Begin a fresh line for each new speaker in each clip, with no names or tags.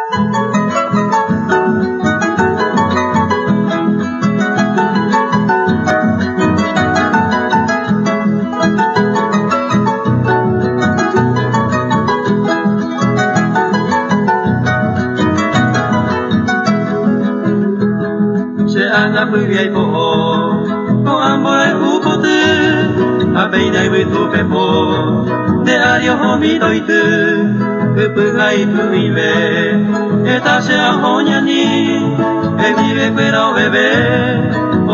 Ana bui viai po ko amboy upote abei dai bui tu pepo de ario homi toite pepe gai tuive eta se ahonya ni e vive pero bebe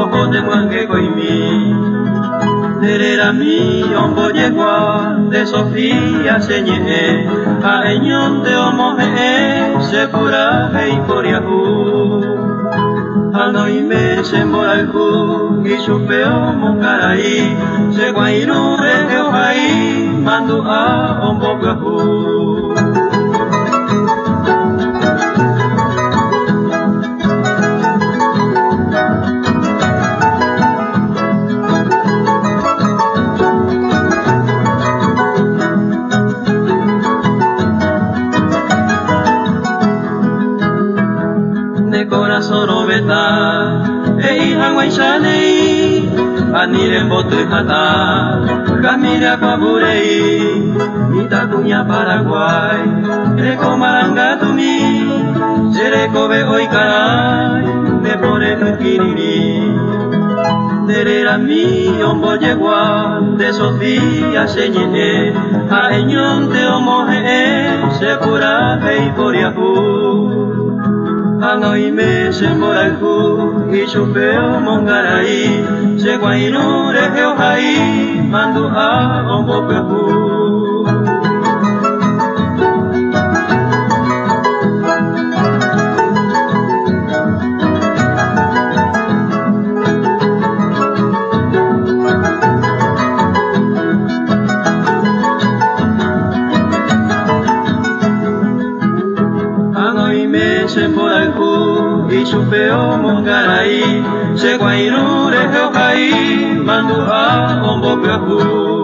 ojo de muangue koimi derera mi ombo yegua de Sofía señe a eñon de omoje se pura hei por yahoo Hanoi me se moralku y chupeo mongarai se guairu reo hai mandu a ombo gahu de corazón robeta ei hangwai shanei anire botu hata kamira paburei mita kunya Paraguay reko maranga tumi sereko be oi karai me pone kiriri derera mi ombo yegua de Sofía señene a eñon te omoje se pura hei por yahoo Hanoi me se moralku y chupeo mongarai se guairu reo hai mandu a ombo gahu se moralku y chupeo mongarai se guairu reo hai mandu a ombo gahu